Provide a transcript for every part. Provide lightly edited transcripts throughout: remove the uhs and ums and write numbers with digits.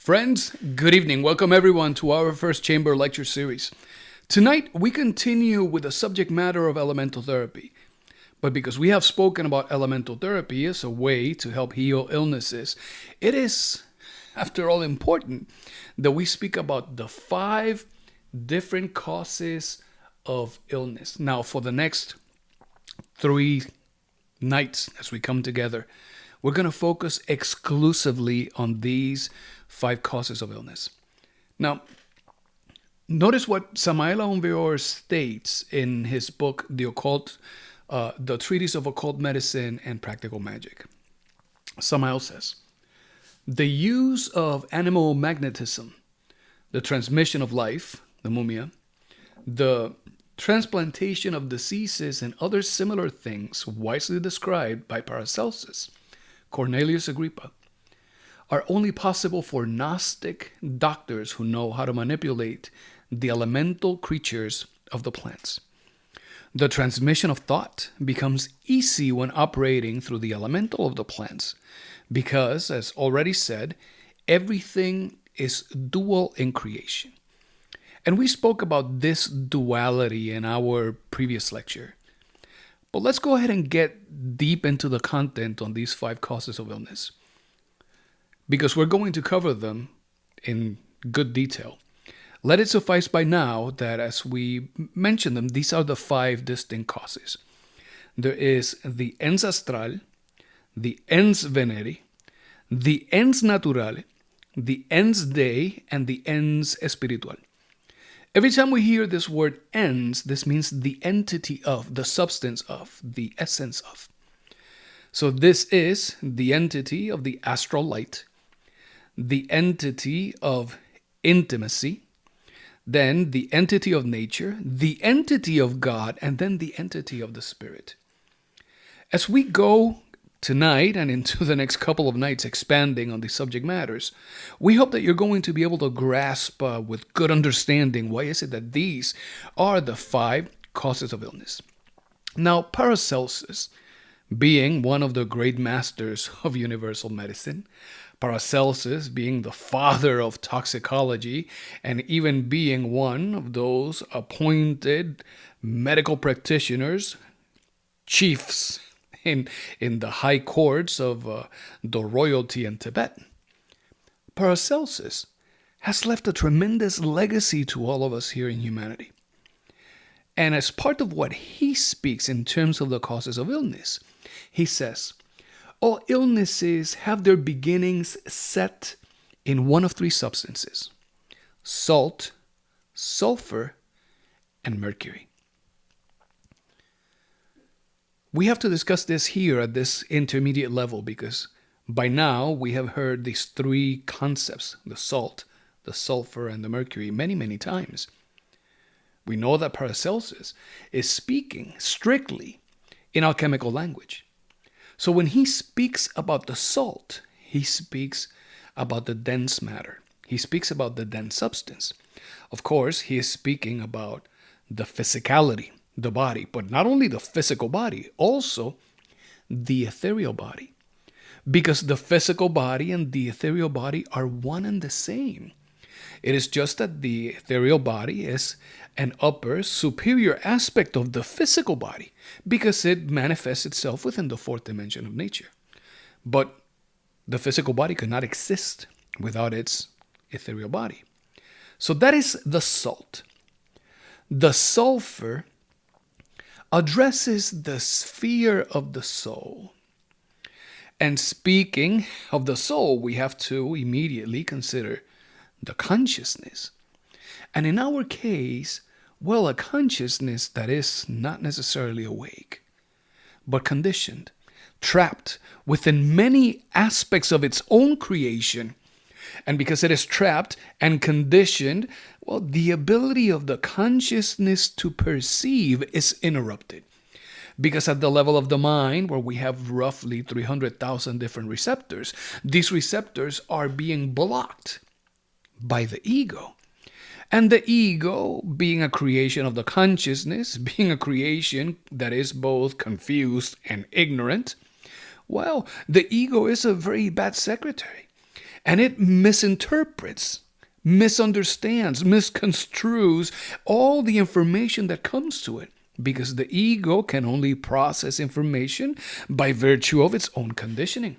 Friends, good evening. Welcome everyone to our first chamber lecture series. Tonight, we continue with the subject matter of elemental therapy. But because we have spoken about elemental therapy as a way to help heal illnesses, it is, after all, important that we speak about the 5 different causes of illness. Now, for the next 3 nights as we come together, we're going to focus exclusively on these 5 causes of illness. Now, notice what Samael Aun states in his book, The Occult, the Treatise of Occult Medicine and Practical Magic. Samael says, the use of animal magnetism, the transmission of life, the mumia, the transplantation of diseases and other similar things wisely described by Paracelsus, Cornelius Agrippa, are only possible for Gnostic doctors who know how to manipulate the elemental creatures of the plants. The transmission of thought becomes easy when operating through the elemental of the plants because, as already said, everything is dual in creation. And we spoke about this duality in our previous lecture. But let's go ahead and get deep into the content on these 5 causes of illness, because we're going to cover them in good detail. Let it suffice by now that as we mention them, these are the 5 distinct causes. There is the ENS ASTRALE, the ENS VENERI, the ENS NATURALE, the ENS DEI, and the ENS SPIRITUAL. Every time we hear this word ENS, this means the entity of, the substance of, the essence of. So this is the entity of the Astrolite, the entity of intimacy, then the entity of nature, the entity of God, and then the entity of the Spirit. As we go tonight and into the next couple of nights expanding on these subject matters, we hope that you're going to be able to grasp with good understanding why is it that these are the 5 causes of illness. Now, Paracelsus, being one of the great masters of universal medicine, Paracelsus being the father of toxicology, and even being one of those appointed medical practitioners, chiefs in the high courts of the royalty in Tibet, Paracelsus has left a tremendous legacy to all of us here in humanity. And as part of what he speaks in terms of the causes of illness, he says, all illnesses have their beginnings set in one of 3 substances: salt, sulfur, and mercury. We have to discuss this here at this intermediate level because by now we have heard these 3 concepts, the salt, the sulfur, and the mercury, many, many times. We know that Paracelsus is speaking strictly in alchemical language. So when he speaks about the salt, he speaks about the dense matter. He speaks about the dense substance. Of course, he is speaking about the physicality, the body, but not only the physical body, also the ethereal body. Because the physical body and the ethereal body are one and the same. It is just that the ethereal body is an upper, superior aspect of the physical body because it manifests itself within the 4th dimension of nature. But the physical body could not exist without its ethereal body. So that is the salt. The sulfur addresses the sphere of the soul. And speaking of the soul, we have to immediately consider the consciousness. And in our case, well, a consciousness that is not necessarily awake, but conditioned, trapped within many aspects of its own creation. And because it is trapped and conditioned, well, the ability of the consciousness to perceive is interrupted. Because at the level of the mind, where we have roughly 300,000 different receptors, these receptors are being blocked by the ego. And the ego, being a creation of the consciousness, being a creation that is both confused and ignorant, well, the ego is a very bad secretary. And it misinterprets, misunderstands, misconstrues all the information that comes to it, because the ego can only process information by virtue of its own conditioning.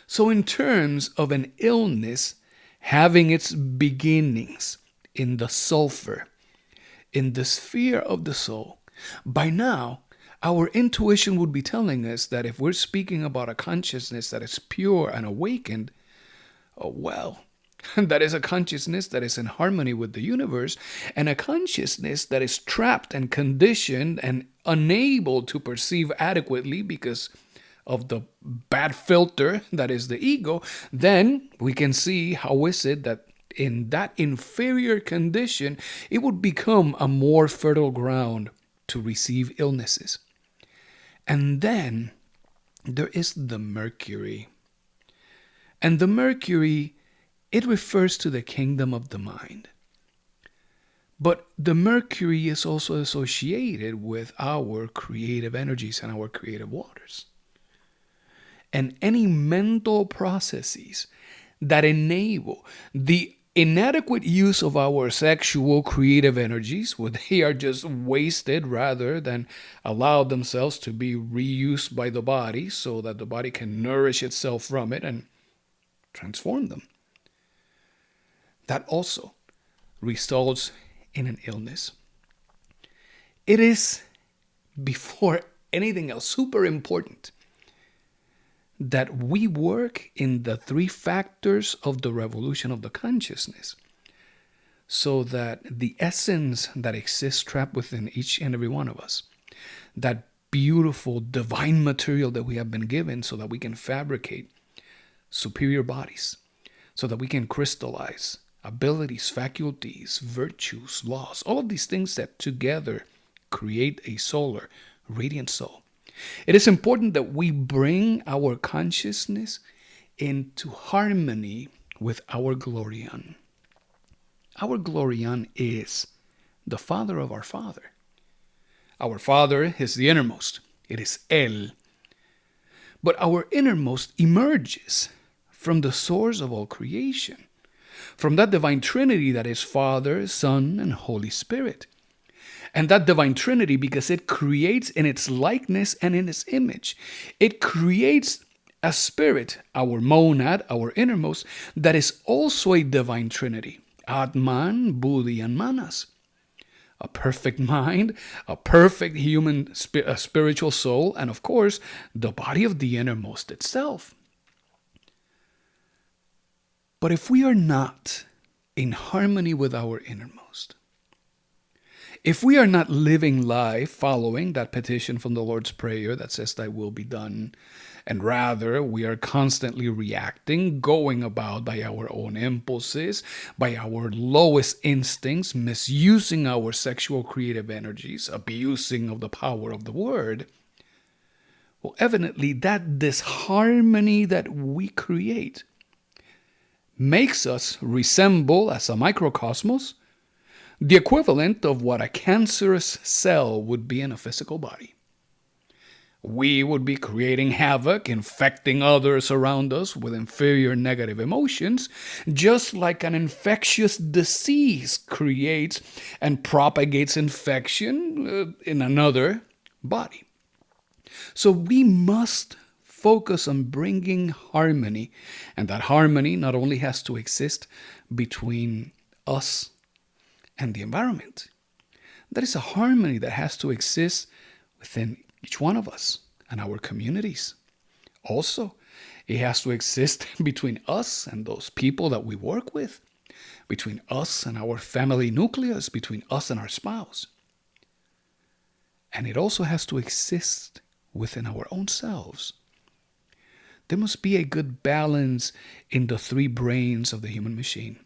So in terms of an illness having its beginnings in the sulfur, in the sphere of the soul, by now, our intuition would be telling us that if we're speaking about a consciousness that is pure and awakened, well, that is a consciousness that is in harmony with the universe, and a consciousness that is trapped and conditioned and unable to perceive adequately because of the bad filter that is the ego. Then we can see how is it that in that inferior condition, it would become a more fertile ground to receive illnesses. And then there is the Mercury. And the Mercury, it refers to the kingdom of the mind. But the Mercury is also associated with our creative energies and our creative waters. And any mental processes that enable the inadequate use of our sexual creative energies, where they are just wasted rather than allow themselves to be reused by the body so that the body can nourish itself from it and transform them. That also results in an illness. It is, before anything else, super important that we work in the three factors of the revolution of the consciousness, so that the essence that exists trapped within each and every one of us, that beautiful divine material that we have been given so that we can fabricate superior bodies, so that we can crystallize abilities, faculties, virtues, laws, all of these things that together create a solar, radiant soul. It is important that we bring our consciousness into harmony with our Glorian. Our Glorian is the Father of our Father. Our Father is the innermost. It is El. But our innermost emerges from the source of all creation, from that divine Trinity that is Father, Son, and Holy Spirit. And that divine Trinity, because it creates in its likeness and in its image, it creates a spirit, our monad, our innermost, that is also a divine Trinity, Atman, Buddhi, and Manas. A perfect mind, a perfect human spiritual soul, and of course, the body of the innermost itself. But if we are not in harmony with our innermost, if we are not living life following that petition from the Lord's Prayer that says, "Thy will be done," and rather we are constantly reacting, going about by our own impulses, by our lowest instincts, misusing our sexual creative energies, abusing of the power of the word, well, evidently that disharmony that we create makes us resemble, as a microcosmos, the equivalent of what a cancerous cell would be in a physical body. We would be creating havoc, infecting others around us with inferior negative emotions, just like an infectious disease creates and propagates infection in another body. So we must focus on bringing harmony, and that harmony not only has to exist between us and the environment. That is a harmony that has to exist within each one of us and our communities. Also, it has to exist between us and those people that we work with, between us and our family nucleus, between us and our spouse. And it also has to exist within our own selves. There must be a good balance in the three brains of the human machine.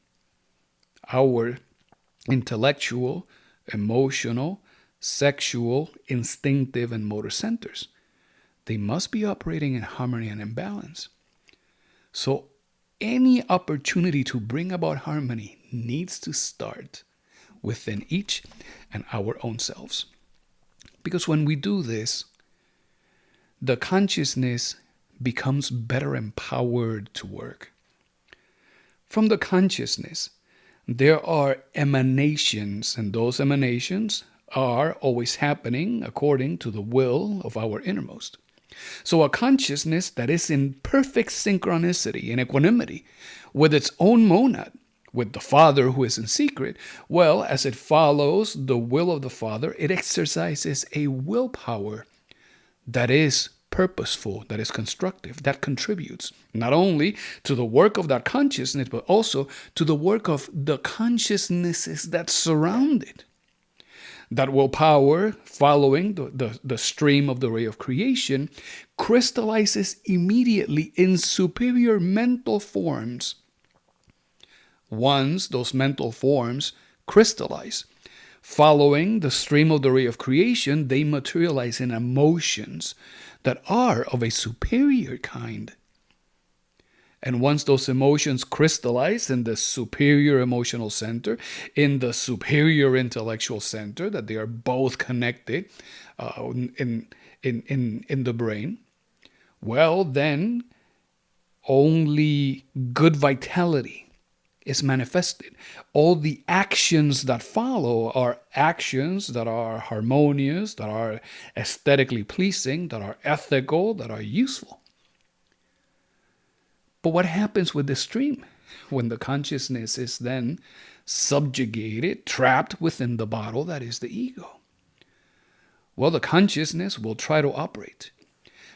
Our intellectual, emotional, sexual, instinctive, and motor centers. They must be operating in harmony and in balance. So any opportunity to bring about harmony needs to start within each and our own selves. Because when we do this, the consciousness becomes better empowered to work. From the consciousness, there are emanations, and those emanations are always happening according to the will of our innermost. So a consciousness that is in perfect synchronicity and equanimity with its own monad, with the Father who is in secret, well, as it follows the will of the Father, it exercises a willpower that is purposeful, that is constructive, that contributes not only to the work of that consciousness, but also to the work of the consciousnesses that surround it. That willpower, following the stream of the ray of creation, crystallizes immediately in superior mental forms. Once those mental forms crystallize, following the stream of the ray of creation, they materialize in emotions that are of a superior kind. And once those emotions crystallize in the superior emotional center, in the superior intellectual center, that they are both connected in the brain, well, then only good vitality is manifested. All the actions that follow are actions that are harmonious, that are aesthetically pleasing, that are ethical, that are useful. But what happens with the stream when the consciousness is then subjugated, trapped within the bottle that is the ego? Well, the consciousness will try to operate,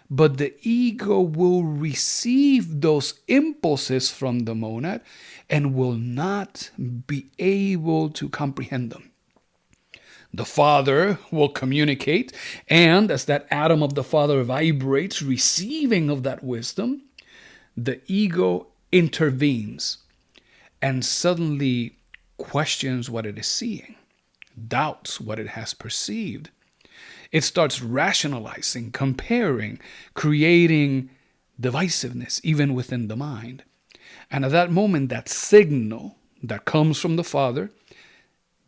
but the ego will receive those impulses from the monad and will not be able to comprehend them. The Father will communicate, and as that atom of the Father vibrates, receiving of that wisdom, the ego intervenes and suddenly questions what it is seeing, doubts what it has perceived. It starts rationalizing, comparing, creating divisiveness even within the mind. And at that moment, that signal that comes from the Father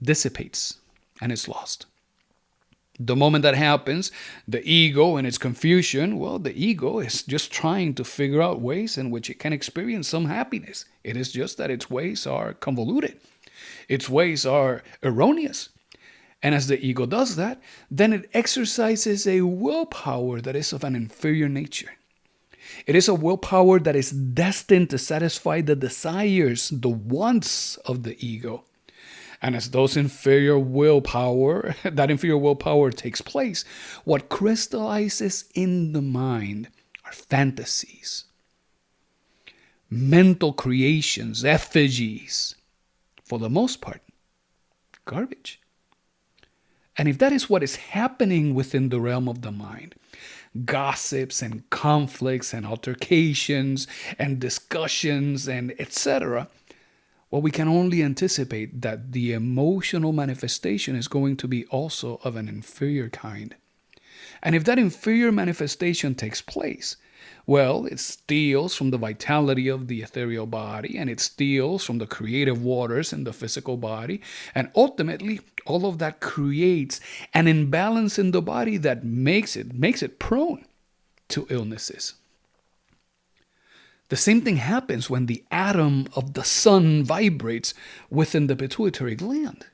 dissipates and is lost. The moment that happens, the ego in its confusion, well, the ego is just trying to figure out ways in which it can experience some happiness. It is just that its ways are convoluted. Its ways are erroneous. And as the ego does that, then it exercises a willpower that is of an inferior nature. It is a willpower that is destined to satisfy the desires, the wants of the ego. And as that inferior willpower takes place, what crystallizes in the mind are fantasies, mental creations, effigies, for the most part, garbage. And if that is what is happening within the realm of the mind, gossips and conflicts and altercations and discussions and etc., well, we can only anticipate that the emotional manifestation is going to be also of an inferior kind. And if that inferior manifestation takes place, well, it steals from the vitality of the ethereal body, and it steals from the creative waters in the physical body, and ultimately, all of that creates an imbalance in the body that makes it prone to illnesses. The same thing happens when the atom of the sun vibrates within the pituitary gland.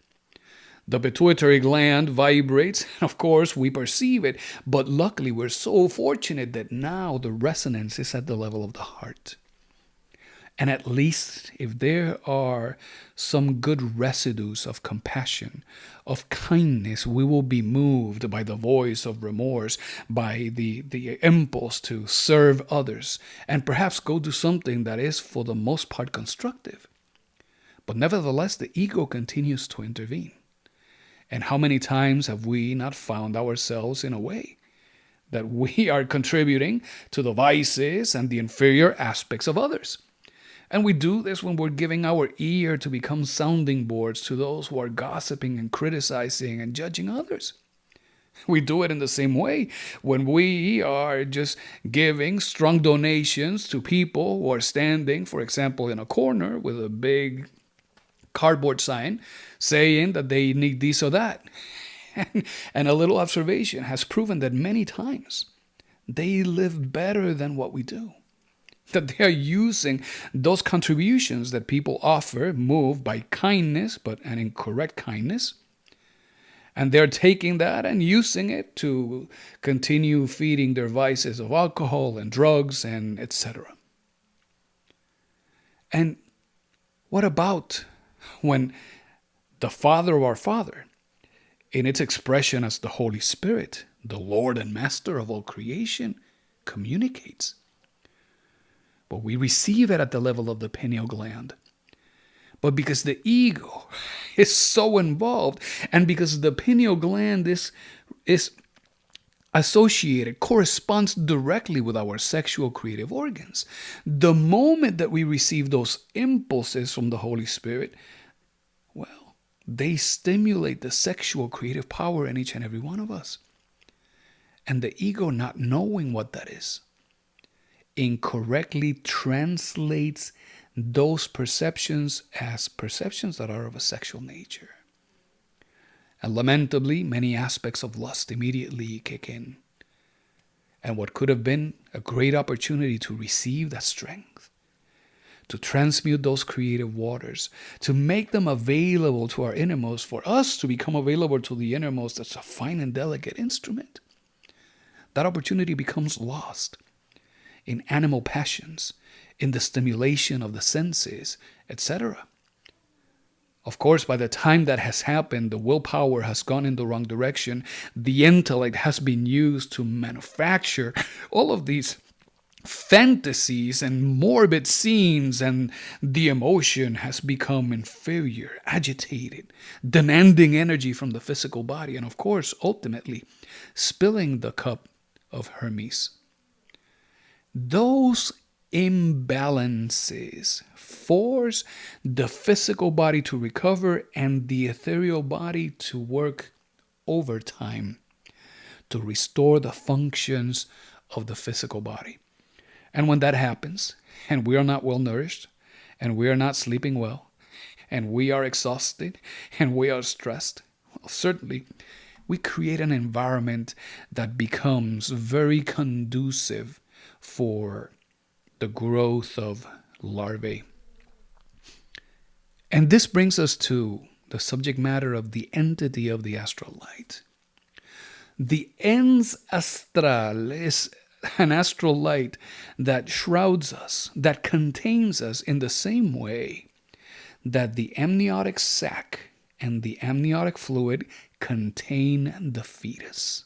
The pituitary gland vibrates, and of course we perceive it, but luckily we're so fortunate that now the resonance is at the level of the heart. And at least if there are some good residues of compassion, of kindness, we will be moved by the voice of remorse, by the impulse to serve others, and perhaps go do something that is for the most part constructive. But nevertheless, the ego continues to intervene. And how many times have we not found ourselves in a way that we are contributing to the vices and the inferior aspects of others? And we do this when we're giving our ear to become sounding boards to those who are gossiping and criticizing and judging others. We do it in the same way when we are just giving strong donations to people who are standing, for example, in a corner with a big cardboard sign saying that they need this or that. And a little observation has proven that many times they live better than what we do. that they are using those contributions that people offer, moved by kindness, but an incorrect kindness. And they're taking that and using it to continue feeding their vices of alcohol and drugs and etc. And what about when the Father of our Father, in its expression as the Holy Spirit, the Lord and Master of all creation, communicates? But we receive it at the level of the pineal gland. But because the ego is so involved, and because the pineal gland is associated, corresponds directly with our sexual creative organs, the moment that we receive those impulses from the Holy Spirit, well, they stimulate the sexual creative power in each and every one of us. And the ego, not knowing what that is, incorrectly translates those perceptions as perceptions that are of a sexual nature. And lamentably, many aspects of lust immediately kick in. And what could have been a great opportunity to receive that strength, to transmute those creative waters, to make them available to our innermost, for us to become available to the innermost as a fine and delicate instrument, that opportunity becomes lost in animal passions, in the stimulation of the senses, etc. Of course, by the time that has happened, the willpower has gone in the wrong direction. The intellect has been used to manufacture all of these fantasies and morbid scenes, and the emotion has become inferior, agitated, demanding energy from the physical body, and of course, ultimately, spilling the cup of Hermes. Those imbalances force the physical body to recover and the ethereal body to work overtime to restore the functions of the physical body. And when that happens, and we are not well nourished, and we are not sleeping well, and we are exhausted, and we are stressed, well, certainly we create an environment that becomes very conducive for the growth of larvae. And this brings us to the subject matter of the entity of the Astrolite. The ENS ASTRALE is an astral light that shrouds us, that contains us in the same way that the amniotic sac and the amniotic fluid contain the fetus.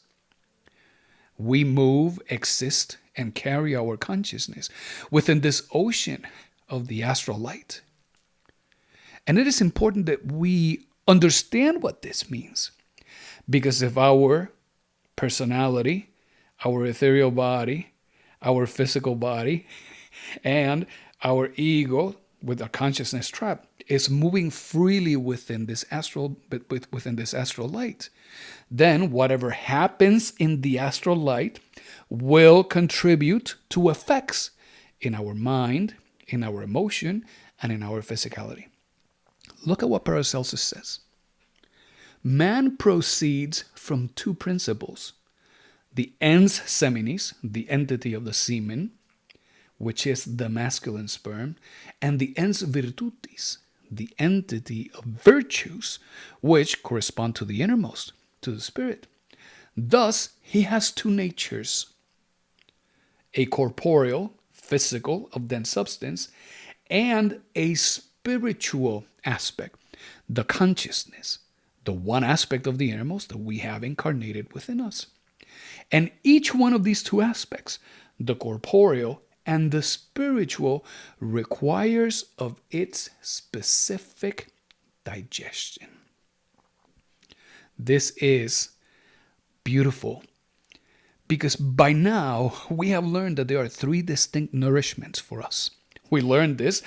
We move, exist, and carry our consciousness within this ocean of the astral light. And it is important that we understand what this means. Because if our personality, our ethereal body, our physical body, and our ego with our consciousness trap is moving freely within this astral light, then whatever happens in the astral light will contribute to effects in our mind, in our emotion, and in our physicality. Look at what Paracelsus says. Man proceeds from two principles: the ens seminis, the entity of the semen, which is the masculine sperm, and the ens virtutis, the entity of virtues, which correspond to the innermost, to the spirit. Thus, he has two natures: a corporeal, physical, of dense substance, and a spiritual aspect, the consciousness, the one aspect of the innermost that we have incarnated within us. And each one of these two aspects, the corporeal and the spiritual, requires of its specific digestion. This is beautiful because by now we have learned that there are three distinct nourishments for us. We learned this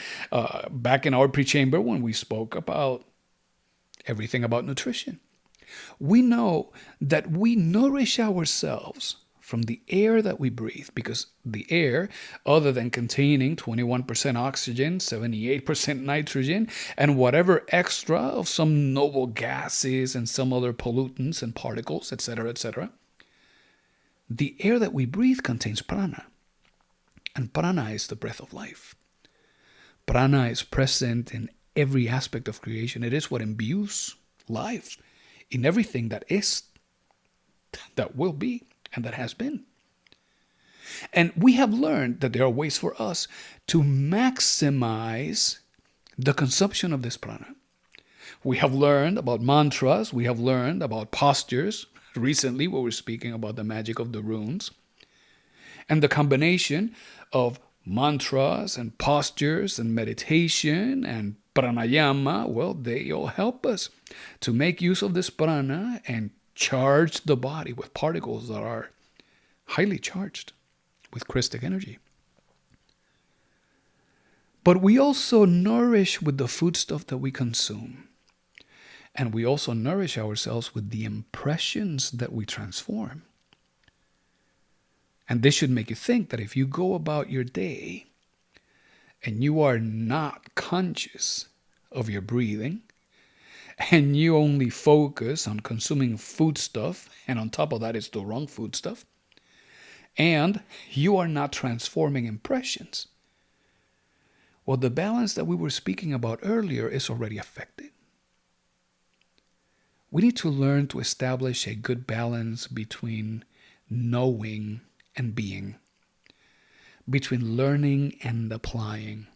back in our pre-chamber when we spoke about everything about nutrition. We know that we nourish ourselves from the air that we breathe, because the air, other than containing 21% oxygen, 78% nitrogen, and whatever extra of some noble gases and some other pollutants and particles, etc., the air that we breathe contains prana. And prana is the breath of life. Prana is present in every aspect of creation. It is what imbues life in everything that is, that will be, and that has been. And we have learned that there are ways for us to maximize the consumption of this prana. We have learned about mantras. We have learned about postures. Recently, we were speaking about the magic of the runes. And the combination of mantras and postures and meditation and pranayama, well, they all help us to make use of this prana and charge the body with particles that are highly charged with Christic energy. But we also nourish with the foodstuff that we consume. And we also nourish ourselves with the impressions that we transform. And this should make you think that if you go about your day and you are not conscious of your breathing, and you only focus on consuming foodstuff, and on top of that it's the wrong foodstuff, and you are not transforming impressions, well, the balance that we were speaking about earlier is already affected. We need to learn to establish a good balance between knowing and being, between learning and applying.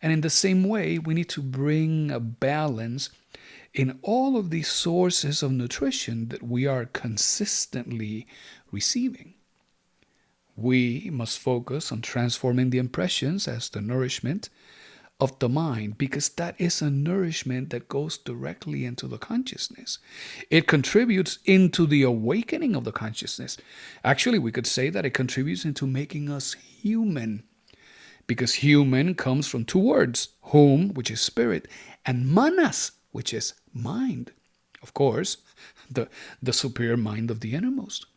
And in the same way, we need to bring a balance in all of these sources of nutrition that we are consistently receiving. We must focus on transforming the impressions as the nourishment of the mind, because that is a nourishment that goes directly into the consciousness. It contributes into the awakening of the consciousness. Actually, we could say that it contributes into making us human, because human comes from two words, hum, which is spirit, and manas, which is mind. Of course, the superior mind of the innermost.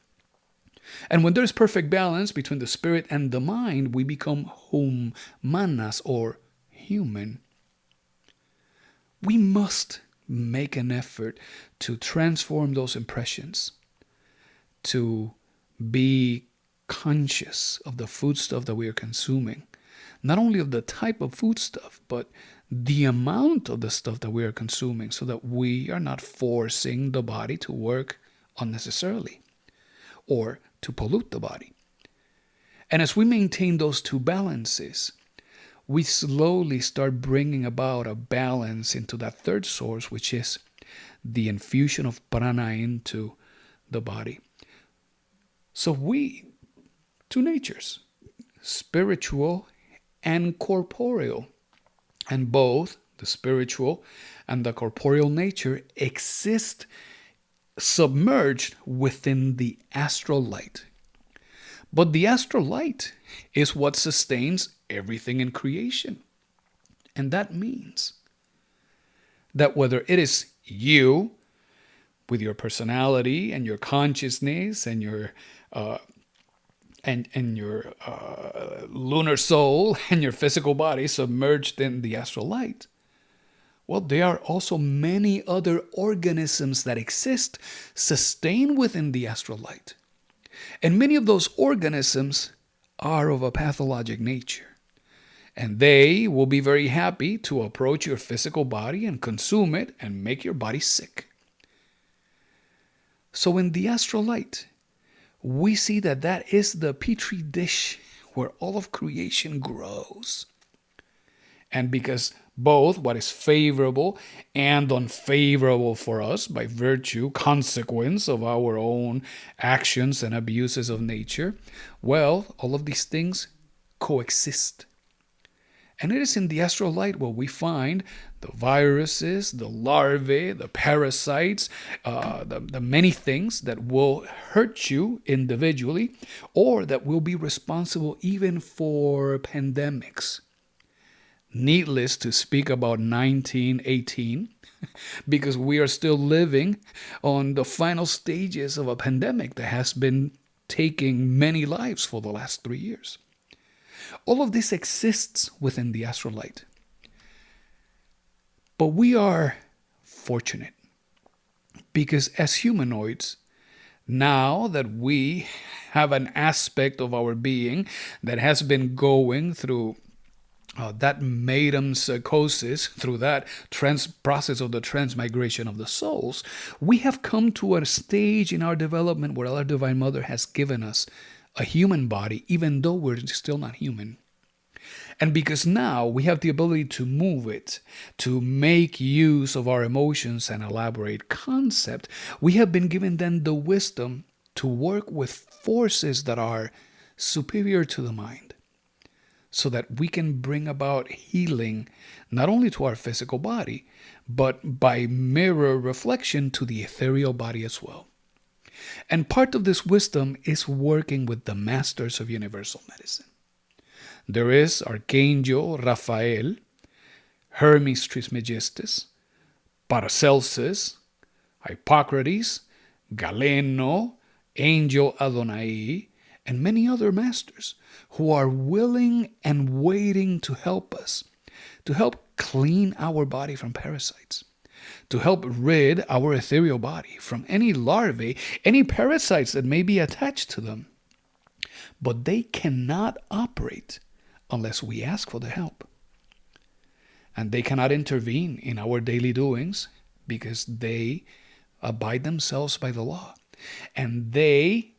And when there's perfect balance between the spirit and the mind, we become hum, manas, or human. We must make an effort to transform those impressions, to be conscious of the foodstuff that we are consuming. Not only of the type of foodstuff, but the amount of the stuff that we are consuming, so that we are not forcing the body to work unnecessarily or to pollute the body. And as we maintain those two balances, we slowly start bringing about a balance into that third source, which is the infusion of prana into the body. So two natures, spiritual and corporeal, and both the spiritual and the corporeal nature exist submerged within the astral light. But the astral light is what sustains everything in creation. And that means that whether it is you with your personality and your consciousness and your lunar soul and your physical body submerged in the astral light, well, there are also many other organisms that exist sustained within the astral light. And many of those organisms are of a pathologic nature. And they will be very happy to approach your physical body and consume it and make your body sick. So in the astral light, we see that is the petri dish where all of creation grows. And because both what is favorable and unfavorable for us by virtue, consequence of our own actions and abuses of nature, well, all of these things coexist. And it is in the astral light where we find the viruses, the larvae, the parasites, the many things that will hurt you individually, or that will be responsible even for pandemics. Needless to speak about 1918, because we are still living on the final stages of a pandemic that has been taking many lives for the last 3 years. All of this exists within the astral light. But we are fortunate because as humanoids, Now that we have an aspect of our being that has been going through that metempsychosis, through that process of the transmigration of the souls, we have come to a stage in our development where our Divine Mother has given us a human body, even though we're still not human. And because now we have the ability to move it, to make use of our emotions and elaborate concept, we have been given then the wisdom to work with forces that are superior to the mind, so that we can bring about healing not only to our physical body, but by mirror reflection to the ethereal body as well. And part of this wisdom is working with the masters of universal medicine. There is Archangel Raphael, Hermes Trismegistus, Paracelsus, Hippocrates, Galeno, Angel Adonai, and many other masters who are willing and waiting to help us, to help clean our body from parasites, to help rid our ethereal body from any larvae, any parasites that may be attached to them. But they cannot operate unless we ask for the help. And they cannot intervene in our daily doings because they abide themselves by the law. And they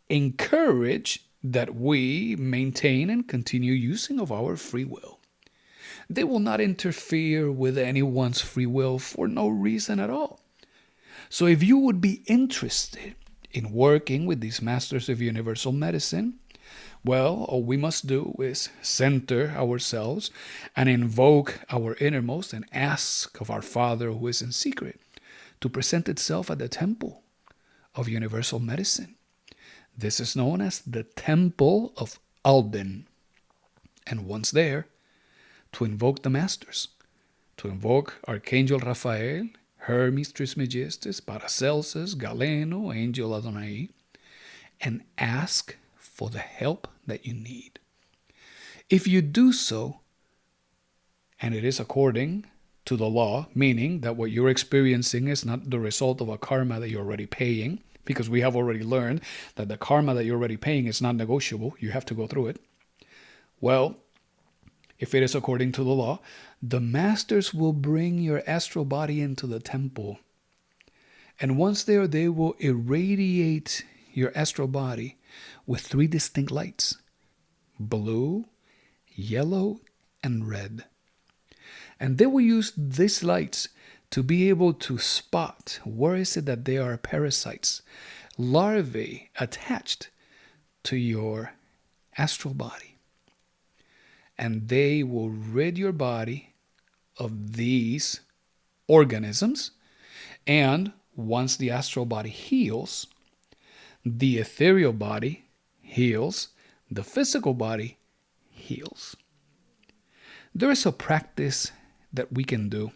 encourage that we maintain and continue using of our free will. They will not interfere with anyone's free will for no reason at all. So if you would be interested in working with these masters of universal medicine, well, all we must do is center ourselves and invoke our innermost and ask of our Father who is in secret to present itself at the temple of universal medicine. This is known as the Temple of Alden. And once there, to invoke the masters, to invoke Archangel Raphael, Hermes Trismegistus, Paracelsus, Galeno, Angel Adonai, and ask for the help that you need. If you do so, and it is according to the law, meaning that what you're experiencing is not the result of a karma that you're already paying, because we have already learned that the karma that you're already paying is not negotiable. You have to go through it. Well, if it is according to the law, the masters will bring your astral body into the temple. And once there, they will irradiate your astral body with 3 distinct lights: blue, yellow, and red. And they will use these lights to be able to spot where is it that there are parasites, larvae attached to your astral body. And they will rid your body of these organisms. And once the astral body heals, the ethereal body heals, the physical body heals. There is a practice that we can do.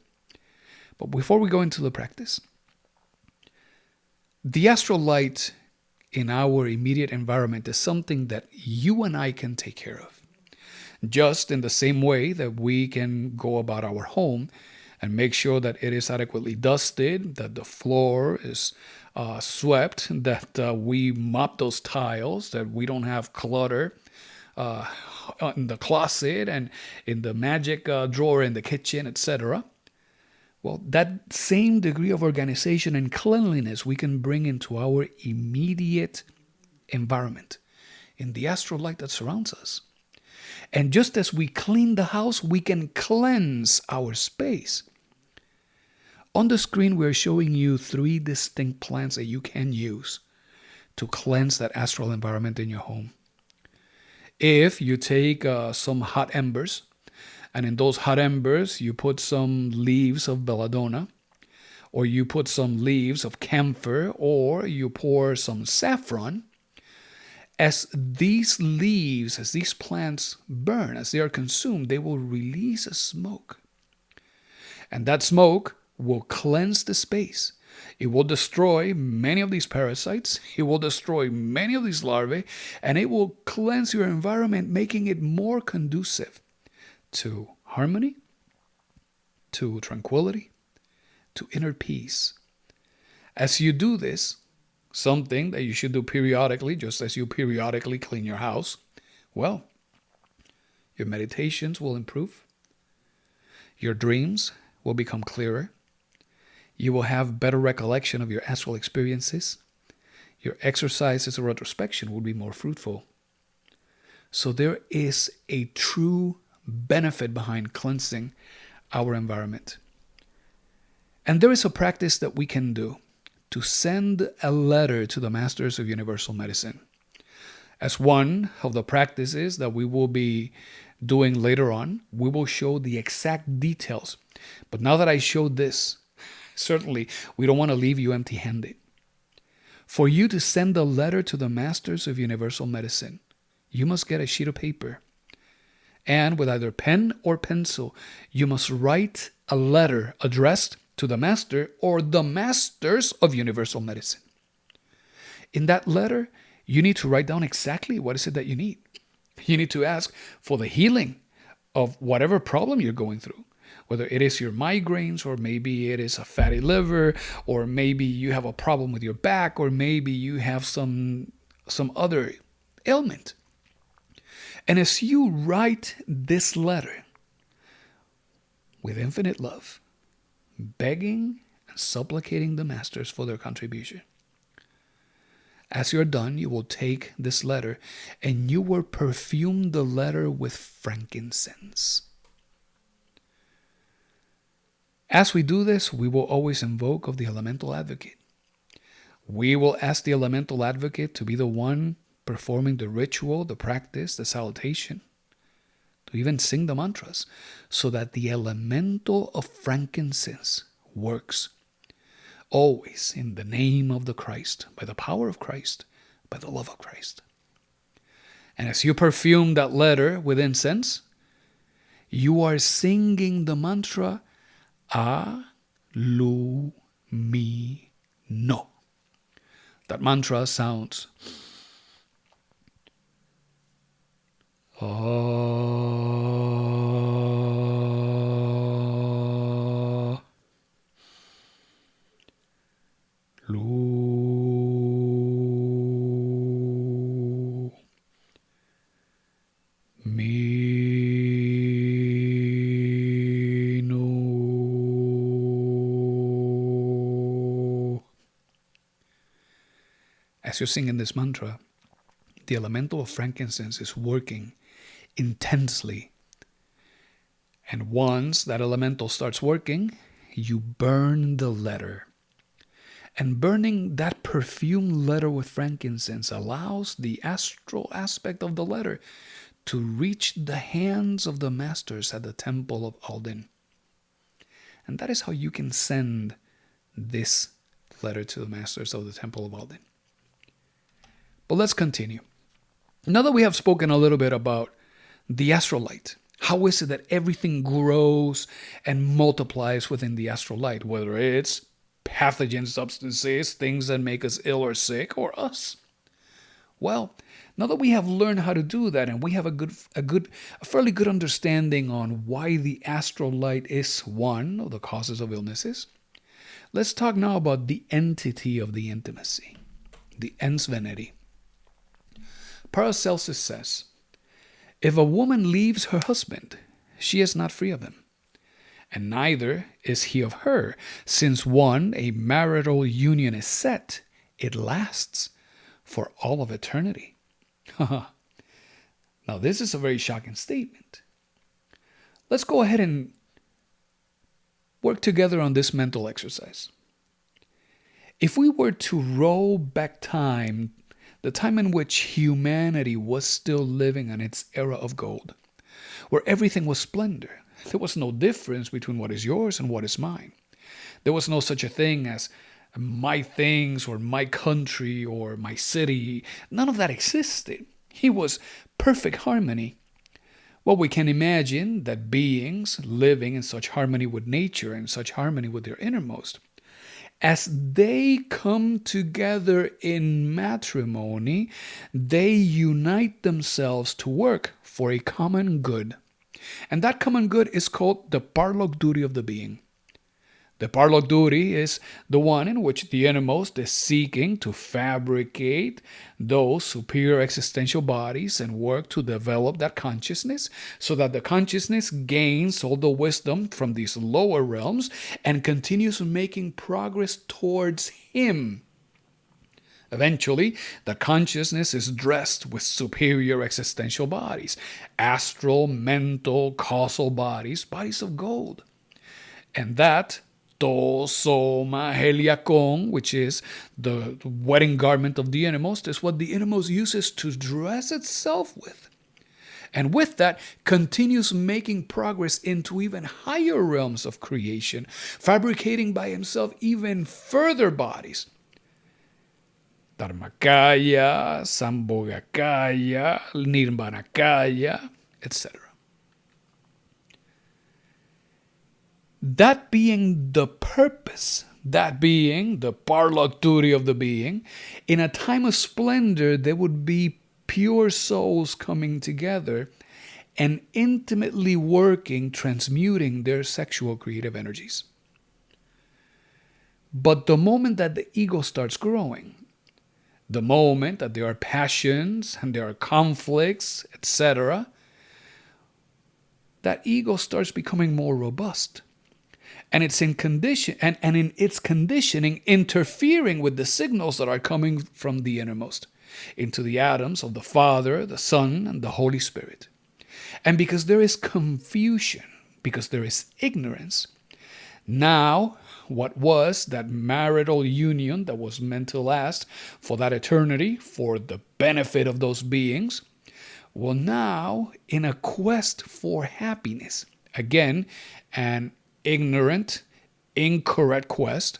But before we go into the practice, the astral light in our immediate environment is something that you and I can take care of. Just in the same way that we can go about our home and make sure that it is adequately dusted, that the floor is swept, that we mop those tiles, that we don't have clutter in the closet and in the magic drawer in the kitchen, etc. Well, that same degree of organization and cleanliness we can bring into our immediate environment, in the astral light that surrounds us. And just as we clean the house, we can cleanse our space. On the screen, we're showing you 3 distinct plants that you can use to cleanse that astral environment in your home. If you take some hot embers, and in those hot embers, you put some leaves of belladonna, or you put some leaves of camphor, or you pour some saffron, as these leaves, as these plants burn, as they are consumed, they will release a smoke. And that smoke will cleanse the space. It will destroy many of these parasites. It will destroy many of these larvae. And it will cleanse your environment, making it more conducive to harmony, to tranquility, to inner peace. As you do this, something that you should do periodically, just as you periodically clean your house, well, your meditations will improve. Your dreams will become clearer. You will have better recollection of your astral experiences. Your exercises or retrospection will be more fruitful. So there is a true benefit behind cleansing our environment. And there is a practice that we can do to send a letter to the Masters of Universal Medicine. As one of the practices that we will be doing later on, we will show the exact details. But now that I showed this, certainly we don't want to leave you empty-handed. For you to send a letter to the Masters of Universal Medicine, you must get a sheet of paper. And with either pen or pencil, you must write a letter addressed to the Master or the Masters of Universal Medicine. In that letter, you need to write down exactly what is it that you need. You need to ask for the healing of whatever problem you're going through, whether it is your migraines, or maybe it is a fatty liver, or maybe you have a problem with your back, or maybe you have some other ailment. And as you write this letter with infinite love, begging and supplicating the Masters for their contribution, as you're done, you will take this letter and you will perfume the letter with frankincense. As we do this, we will always invoke of the elemental advocate. We will ask the elemental advocate to be the one performing the ritual, the practice, the salutation, to even sing the mantras, so that the elemental of frankincense works. Always in the name of the Christ, by the power of Christ, by the love of Christ. And as you perfume that letter with incense, you are singing the mantra A-Lu-Mi-No. That mantra sounds As you're singing this mantra, the elemental of frankincense is working intensely. And once that elemental starts working, you burn the letter. And burning that perfumed letter with frankincense allows the astral aspect of the letter to reach the hands of the Masters at the Temple of Alden. And that is how you can send this letter to the Masters of the Temple of Alden. But let's continue. Now that we have spoken a little bit about the Astrolite, how is it that everything grows and multiplies within the Astrolite, whether it's pathogen substances, things that make us ill or sick, or us? Well, now that we have learned how to do that, and we have a fairly good understanding on why the Astrolite is one of the causes of illnesses, let's talk now about the entity of the intimacy, the ENS Veneri. Paracelsus says, if a woman leaves her husband, she is not free of him, and neither is he of her, since once a marital union is set, it lasts for all of eternity. Now, this is a very shocking statement. Let's go ahead and work together on this mental exercise. If we were to roll back time, the time in which humanity was still living in its era of gold, where everything was splendor, there was no difference between what is yours and what is mine. There was no such a thing as my things or my country or my city. None of that existed. It was perfect harmony. Well, we can imagine that beings living in such harmony with nature and such harmony with their innermost, as they come together in matrimony, they unite themselves to work for a common good. And that common good is called the parlok duty of the being. The parlok duty is the one in which the innermost is seeking to fabricate those superior existential bodies and work to develop that consciousness so that the consciousness gains all the wisdom from these lower realms and continues making progress towards him. Eventually, the consciousness is dressed with superior existential bodies, astral, mental, causal bodies, bodies of gold. And that to soma heliakon, which is the wedding garment of the innermost, is what the innermost uses to dress itself with. And with that, continues making progress into even higher realms of creation, fabricating by himself even further bodies. Dharmakaya, Sambhogakaya, Nirmanakaya, etc. That being the purpose, that being the parlok duty of the being, in a time of splendor there would be pure souls coming together and intimately working, transmuting their sexual creative energies. But the moment that the ego starts growing, the moment that there are passions and there are conflicts, etc., that ego starts becoming more robust. And it's in condition and in its conditioning interfering with the signals that are coming from the innermost into the atoms of the Father, the Son, and the Holy Spirit. And because there is confusion, because there is ignorance, now what was that marital union that was meant to last for that eternity, for the benefit of those beings, well, now in a quest for happiness, again, an ignorant, incorrect quest,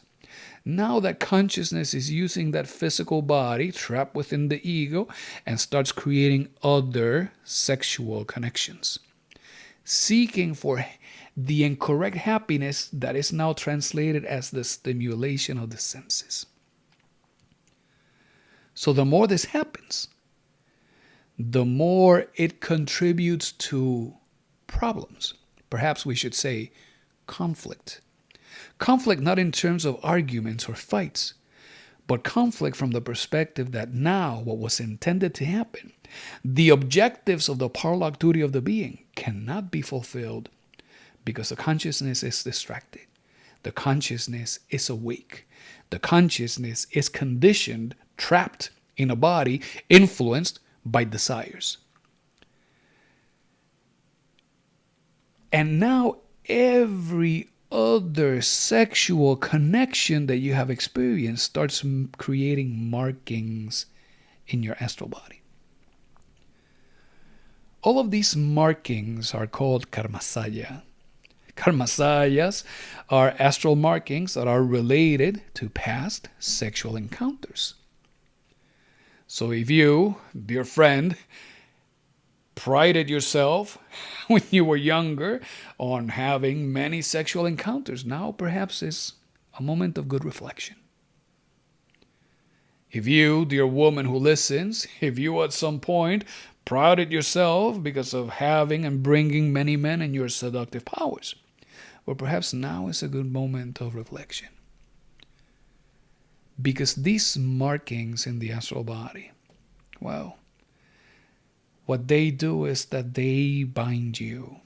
now that consciousness is using that physical body trapped within the ego and starts creating other sexual connections, seeking for the incorrect happiness that is now translated as the stimulation of the senses. So the more this happens, the more it contributes to problems. Perhaps we should say conflict. Conflict not in terms of arguments or fights, but conflict from the perspective that now what was intended to happen, the objectives of the parlok duty of the being, cannot be fulfilled because the consciousness is distracted. The consciousness is awake. The consciousness is conditioned, trapped in a body, influenced by desires. And now every other sexual connection that you have experienced starts creating markings in your astral body. All of these markings are called Karmasaya. Karmasayas are astral markings that are related to past sexual encounters. So if you, dear friend, prided yourself when you were younger on having many sexual encounters, now perhaps is a moment of good reflection. If you, dear woman who listens, if you at some point prided yourself because of having and bringing many men in your seductive powers, well, perhaps now is a good moment of reflection. Because these markings in the astral body, well, what they do is that they bind you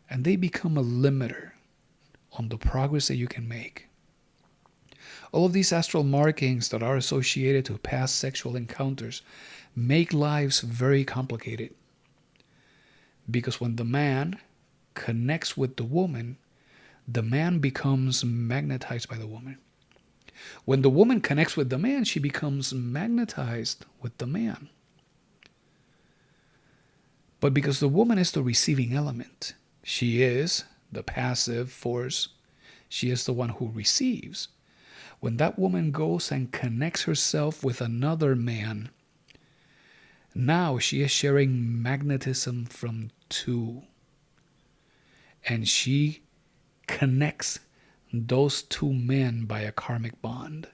and they become a limiter on the progress that you can make. All of these astral markings that are associated to past sexual encounters make lives very complicated. Because when the man connects with the woman, the man becomes magnetized by the woman. When the woman connects with the man, she becomes magnetized with the man. But because the woman is the receiving element, she is the passive force, she is the one who receives. When that woman goes and connects herself with another man, now she is sharing magnetism from two. And she connects those two men by a karmic bond.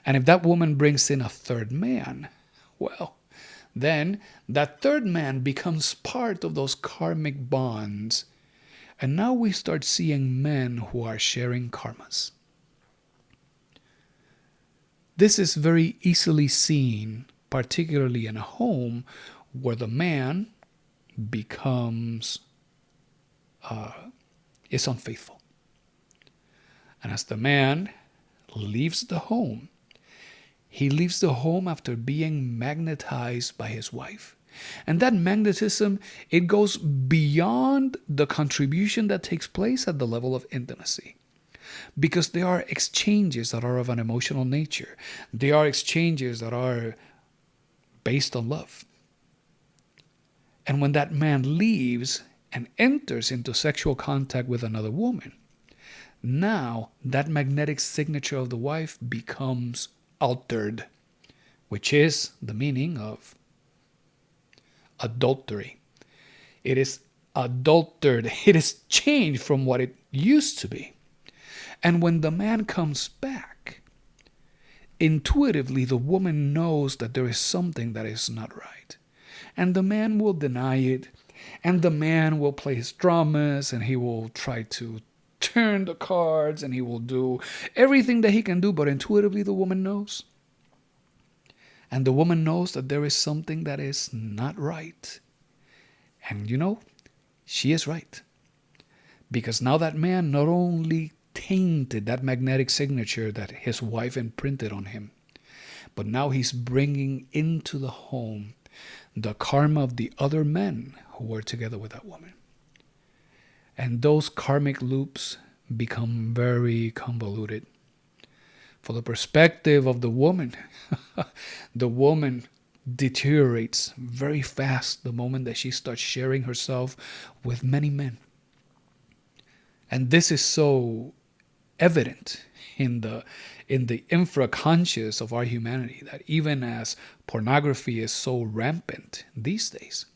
And if that woman brings in a third man, well, then that third man becomes part of those karmic bonds. And now we start seeing men who are sharing karmas. This is very easily seen, particularly in a home where the man becomes is unfaithful. And as the man leaves the home, he leaves the home after being magnetized by his wife. And that magnetism, it goes beyond the contribution that takes place at the level of intimacy. Because there are exchanges that are of an emotional nature. There are exchanges that are based on love. And when that man leaves and enters into sexual contact with another woman, now that magnetic signature of the wife becomes altered, which is the meaning of adultery. It is adulterated. It is changed from what it used to be. And when the man comes back, intuitively the woman knows that there is something that is not right. And the man will deny it. And the man will play his dramas, and he will try to turn the cards, and he will do everything that he can do, but intuitively the woman knows. And the woman knows that there is something that is not right. And she is right. Because now that man not only tainted that magnetic signature that his wife imprinted on him, but now he's bringing into the home the karma of the other men who were together with that woman. And those karmic loops become very convoluted. For the perspective of the woman deteriorates very fast the moment that she starts sharing herself with many men. And this is so evident in the infraconscious of our humanity, that even as pornography is so rampant these days,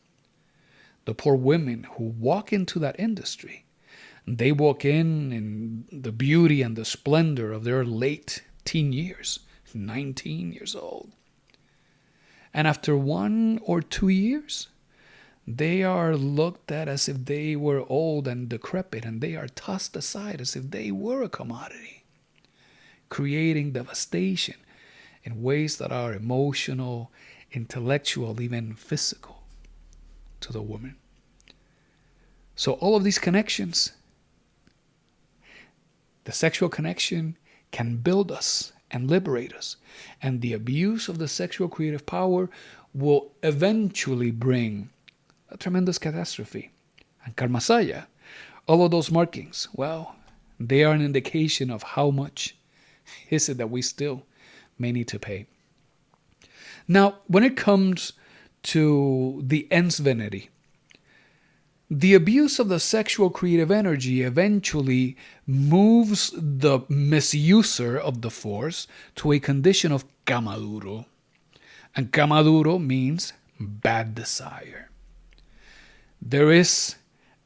the poor women who walk into that industry, they walk in the beauty and the splendor of their late teen years, 19 years old. And after 1 or 2 years, they are looked at as if they were old and decrepit, and they are tossed aside as if they were a commodity, creating devastation in ways that are emotional, intellectual, even physical to the woman. So all of these connections, the sexual connection can build us and liberate us. And the abuse of the sexual creative power will eventually bring a tremendous catastrophe. And Karmasaya, all of those markings, well, they are an indication of how much is it that we still may need to pay. Now, when it comes to the ENS Veneri, the abuse of the sexual creative energy eventually moves the misuser of the force to a condition of kamaduro. And kamaduro means bad desire. There is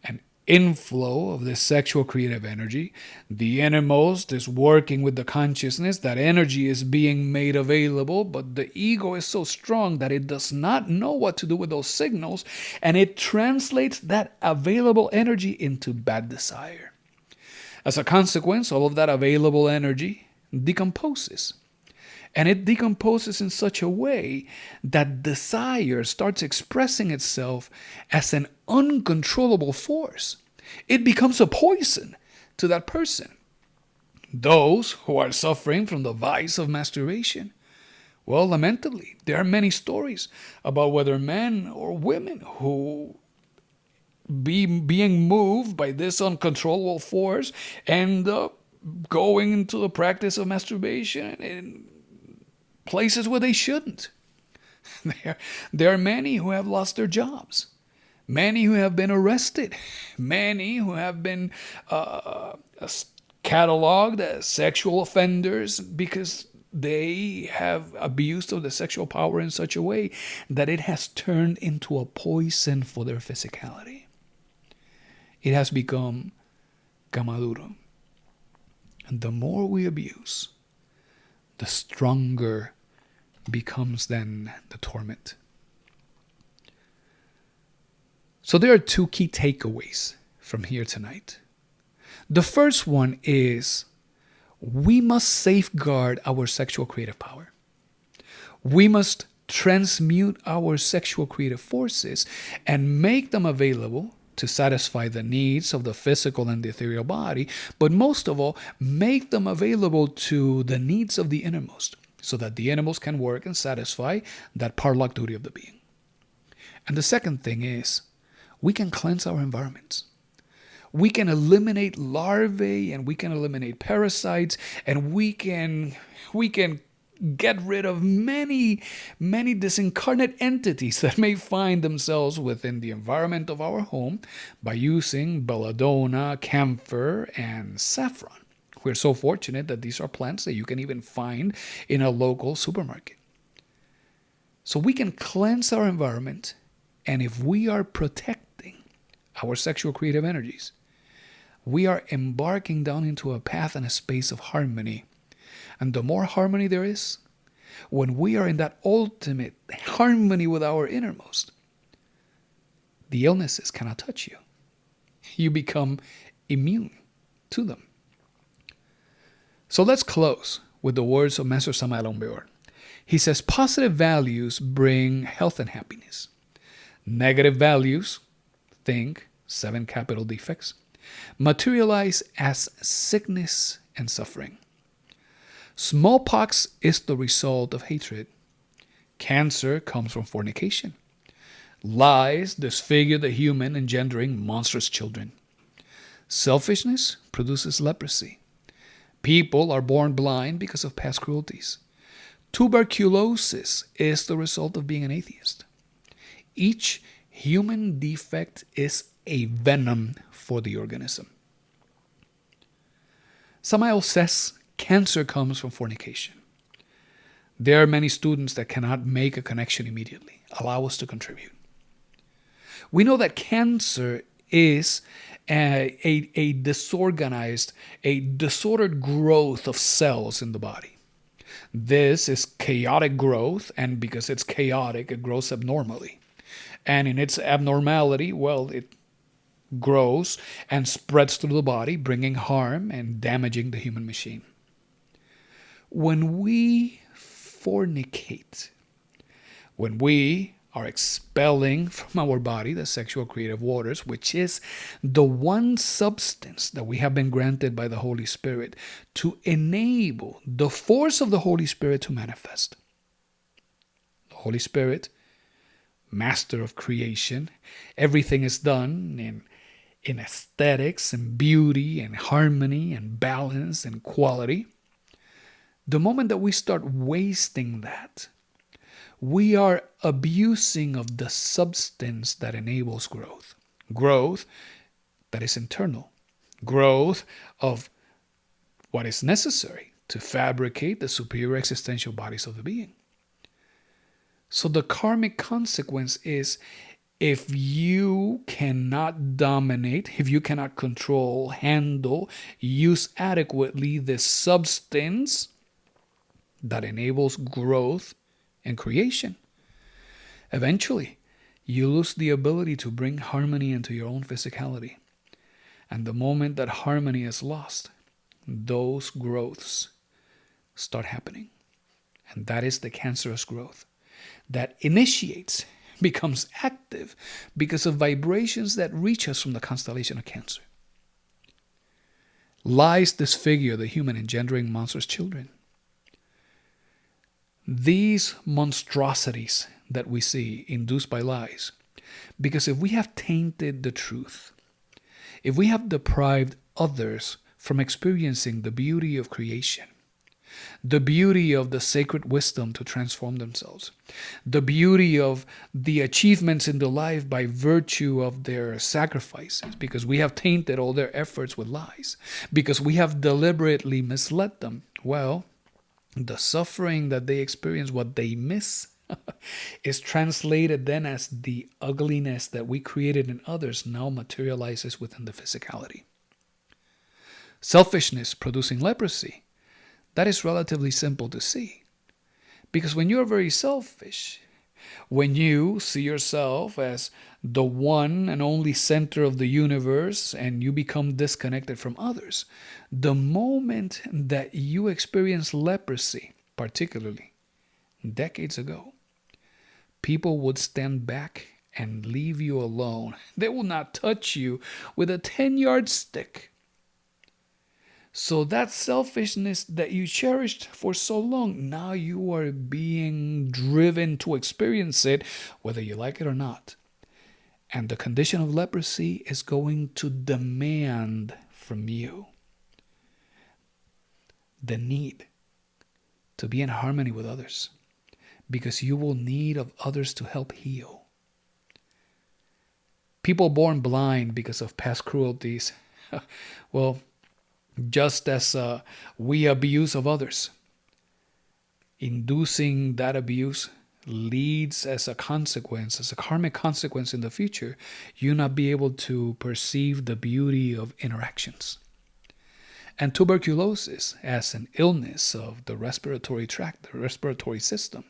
an inflow of this sexual creative energy. The innermost is working with the consciousness. That energy is being made available, but the ego is so strong that it does not know what to do with those signals, and it translates that available energy into bad desire. As a consequence, all of that available energy decomposes. And it decomposes in such a way that desire starts expressing itself as an uncontrollable force. It becomes a poison to that person. Those who are suffering from the vice of masturbation, well, lamentably, there are many stories about whether men or women who being moved by this uncontrollable force end up going into the practice of masturbation in places where they shouldn't. There are many who have lost their jobs, many who have been arrested, many who have been cataloged as sexual offenders because they have abused of the sexual power in such a way that it has turned into a poison for their physicality. It has become kamaduro. And the more we abuse, the stronger becomes then the torment. So there are 2 key takeaways from here tonight. The first one is we must safeguard our sexual creative power. We must transmute our sexual creative forces and make them available to satisfy the needs of the physical and the ethereal body, but most of all, make them available to the needs of the innermost, so that the innermost can work and satisfy that parlock duty of the being. And the second thing is, we can cleanse our environments. We can eliminate larvae, and we can eliminate parasites, and we can get rid of many disincarnate entities that may find themselves within the environment of our home by using belladonna, camphor, and saffron. We're so fortunate that these are plants that you can even find in a local supermarket. So we can cleanse our environment, and if we are protecting our sexual creative energies, we are embarking down into a path and a space of harmony. And the more harmony there is, when we are in that ultimate harmony with our innermost, the illnesses cannot touch you. You become immune to them. So let's close with the words of Master Samael Aun Weor. He says, positive values bring health and happiness. Negative values, think 7 capital defects, materialize as sickness and suffering. Smallpox is the result of hatred. Cancer comes from fornication. Lies disfigure the human, engendering monstrous children. Selfishness produces leprosy. People are born blind because of past cruelties. Tuberculosis is the result of being an atheist. Each human defect is a venom for the organism. Samael says cancer comes from fornication. There are many students that cannot make a connection immediately. Allow us to contribute. We know that cancer is a disorganized, a disordered growth of cells in the body. This is chaotic growth, and because it's chaotic, it grows abnormally. And in its abnormality, well, it grows and spreads through the body, bringing harm and damaging the human machine. When we fornicate, when we are expelling from our body the sexual creative waters, which is the one substance that we have been granted by the Holy Spirit to enable the force of the Holy Spirit to manifest. The Holy Spirit, master of creation, everything is done in aesthetics and beauty and harmony and balance and quality. The moment that we start wasting that, we are abusing of the substance that enables growth. Growth that is internal. Growth of what is necessary to fabricate the superior existential bodies of the being. So the karmic consequence is, if you cannot dominate, if you cannot control, handle, use adequately this substance that enables growth and creation, eventually you lose the ability to bring harmony into your own physicality. And the moment that harmony is lost, those growths start happening. And that is the cancerous growth that initiates, becomes active because of vibrations that reach us from the constellation of Cancer. Lies disfigure the human, engendering monstrous children. These monstrosities that we see induced by lies, because if we have tainted the truth, if we have deprived others from experiencing the beauty of creation, the beauty of the sacred wisdom to transform themselves, the beauty of the achievements in the life by virtue of their sacrifices, because we have tainted all their efforts with lies, because we have deliberately misled them, well, the suffering that they experience, what they miss, is translated then as the ugliness that we created in others now materializes within the physicality. Selfishness producing leprosy, that is relatively simple to see. Because when you're very selfish, When you see yourself as the one and only center of the universe and you become disconnected from others, the moment that you experience leprosy, particularly decades ago, people would stand back and leave you alone. They will not touch you with a 10-yard stick. So that selfishness that you cherished for so long, now you are being driven to experience it, whether you like it or not. And the condition of leprosy is going to demand from you the need to be in harmony with others, because you will need of others to help heal. People born blind because of past cruelties, well, just as we abuse of others, inducing that abuse leads as a consequence, as a karmic consequence in the future, you not be able to perceive the beauty of interactions. And tuberculosis as an illness of the respiratory tract, the respiratory system,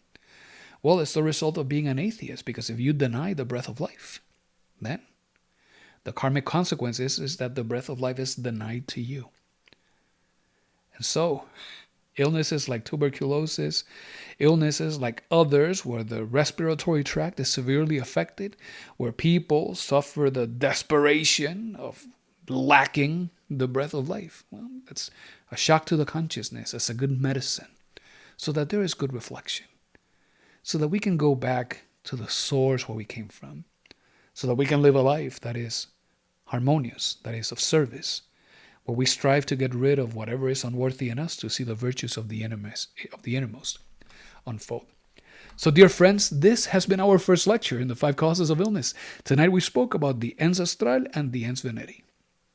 well, it's the result of being an atheist, because if you deny the breath of life, then the karmic consequence is that the breath of life is denied to you. And so, illnesses like tuberculosis, illnesses like others where the respiratory tract is severely affected, where people suffer the desperation of lacking the breath of life, well, it's a shock to the consciousness. It's a good medicine, so that there is good reflection, so that we can go back to the source where we came from, so that we can live a life that is harmonious, that is of service, where we strive to get rid of whatever is unworthy in us to see the virtues of the innermost unfold. So, dear friends, this has been our first lecture in the 5 causes of illness. Tonight we spoke about the ENS ASTRALE and the ENS VENERI.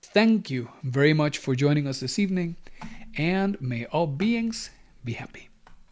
Thank you very much for joining us this evening, and may all beings be happy.